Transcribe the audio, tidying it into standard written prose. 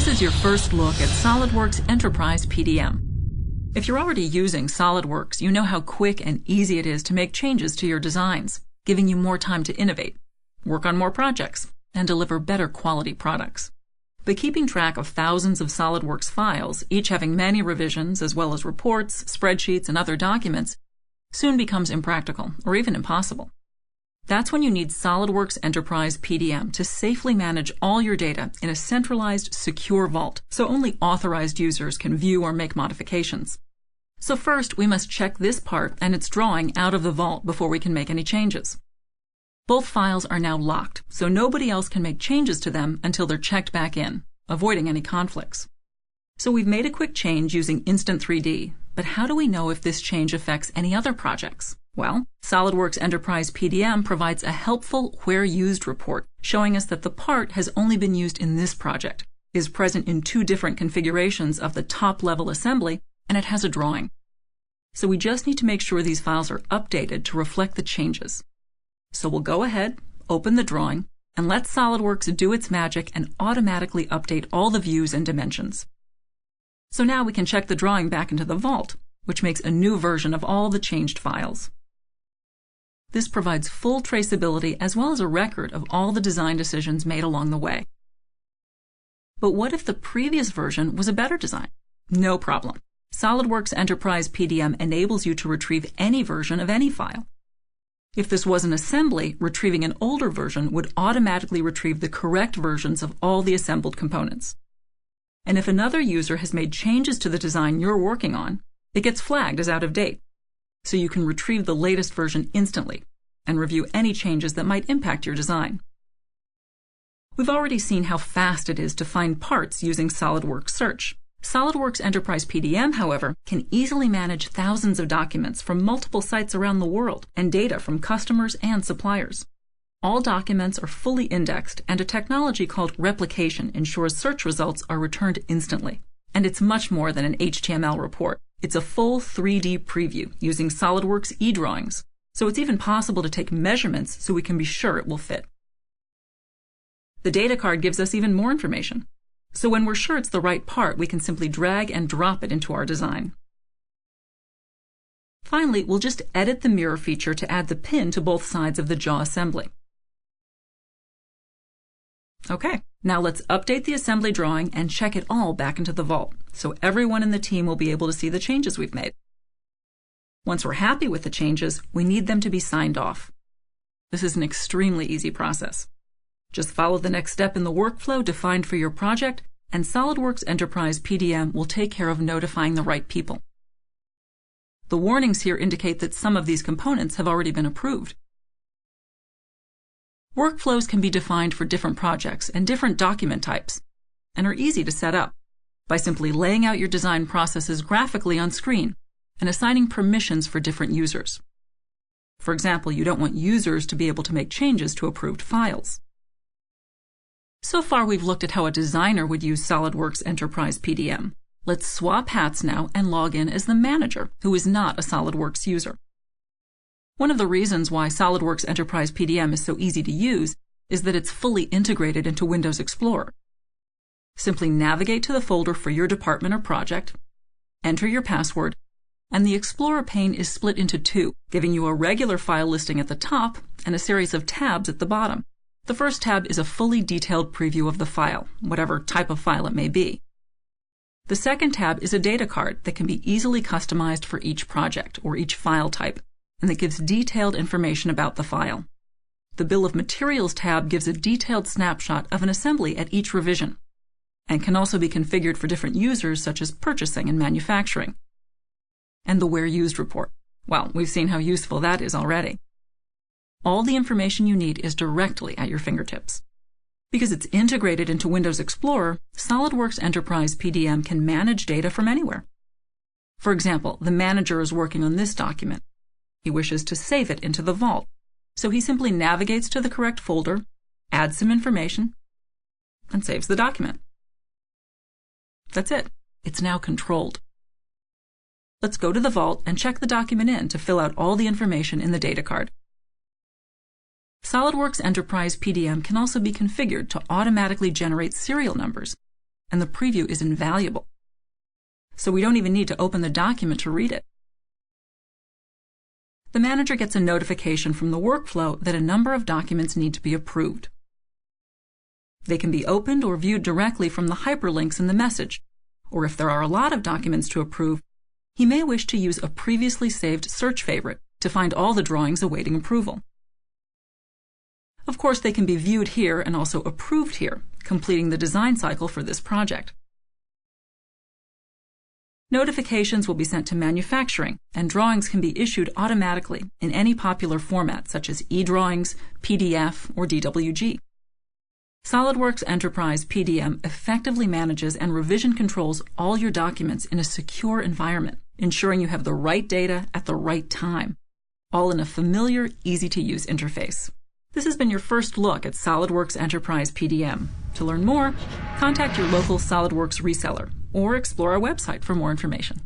This is your first look at SOLIDWORKS Enterprise PDM. If you're already using SOLIDWORKS, you know how quick and easy it is to make changes to your designs, giving you more time to innovate, work on more projects, and deliver better quality products. But keeping track of thousands of SOLIDWORKS files, each having many revisions as well as reports, spreadsheets, and other documents, soon becomes impractical or even impossible. That's when you need SOLIDWORKS Enterprise PDM to safely manage all your data in a centralized, secure vault, so only authorized users can view or make modifications. So first, we must check this part and its drawing out of the vault before we can make any changes. Both files are now locked, so nobody else can make changes to them until they're checked back in, avoiding any conflicts. So we've made a quick change using Instant 3D, but how do we know if this change affects any other projects? Well, SOLIDWORKS Enterprise PDM provides a helpful Where Used report, showing us that the part has only been used in this project, is present in 2 different configurations of the top-level assembly, and it has a drawing. So we just need to make sure these files are updated to reflect the changes. So we'll go ahead, open the drawing, and let SOLIDWORKS do its magic and automatically update all the views and dimensions. So now we can check the drawing back into the vault, which makes a new version of all the changed files. This provides full traceability as well as a record of all the design decisions made along the way. But what if the previous version was a better design? No problem. SOLIDWORKS Enterprise PDM enables you to retrieve any version of any file. If this was an assembly, retrieving an older version would automatically retrieve the correct versions of all the assembled components. And if another user has made changes to the design you're working on, it gets flagged as out of date, so you can retrieve the latest version instantly and review any changes that might impact your design. We've already seen how fast it is to find parts using SOLIDWORKS Search. SOLIDWORKS Enterprise PDM, however, can easily manage thousands of documents from multiple sites around the world and data from customers and suppliers. All documents are fully indexed, and a technology called replication ensures search results are returned instantly. And it's much more than an HTML report. It's a full 3D preview using SOLIDWORKS eDrawings, so it's even possible to take measurements so we can be sure it will fit. The data card gives us even more information, so when we're sure it's the right part, we can simply drag and drop it into our design. Finally, we'll just edit the mirror feature to add the pin to both sides of the jaw assembly. Okay, now let's update the assembly drawing and check it all back into the vault, so everyone in the team will be able to see the changes we've made. Once we're happy with the changes, we need them to be signed off. This is an extremely easy process. Just follow the next step in the workflow defined for your project, and SOLIDWORKS Enterprise PDM will take care of notifying the right people. The warnings here indicate that some of these components have already been approved. Workflows can be defined for different projects and different document types, and are easy to set up by simply laying out your design processes graphically on screen and assigning permissions for different users. For example, you don't want users to be able to make changes to approved files. So far, we've looked at how a designer would use SOLIDWORKS Enterprise PDM. Let's swap hats now and log in as the manager, who is not a SOLIDWORKS user. One of the reasons why SOLIDWORKS Enterprise PDM is so easy to use is that it's fully integrated into Windows Explorer. Simply navigate to the folder for your department or project, enter your password, and the Explorer pane is split into 2, giving you a regular file listing at the top and a series of tabs at the bottom. The first tab is a fully detailed preview of the file, whatever type of file it may be. The second tab is a data card that can be easily customized for each project or each file type, and that gives detailed information about the file. The Bill of Materials tab gives a detailed snapshot of an assembly at each revision, and can also be configured for different users such as purchasing and manufacturing. And the Where Used report. Well, we've seen how useful that is already. All the information you need is directly at your fingertips. Because it's integrated into Windows Explorer, SOLIDWORKS Enterprise PDM can manage data from anywhere. For example, the manager is working on this document. He wishes to save it into the vault, so he simply navigates to the correct folder, adds some information, and saves the document. That's it. It's now controlled. Let's go to the vault and check the document in to fill out all the information in the data card. SOLIDWORKS Enterprise PDM can also be configured to automatically generate serial numbers, and the preview is invaluable. So we don't even need to open the document to read it. The manager gets a notification from the workflow that a number of documents need to be approved. They can be opened or viewed directly from the hyperlinks in the message, or if there are a lot of documents to approve, he may wish to use a previously saved search favorite to find all the drawings awaiting approval. Of course, they can be viewed here and also approved here, completing the design cycle for this project. Notifications will be sent to manufacturing, and drawings can be issued automatically in any popular format such as eDrawings, PDF, or DWG. SOLIDWORKS Enterprise PDM effectively manages and revision controls all your documents in a secure environment, ensuring you have the right data at the right time, all in a familiar, easy-to-use interface. This has been your first look at SOLIDWORKS Enterprise PDM. To learn more, contact your local SOLIDWORKS reseller or explore our website for more information.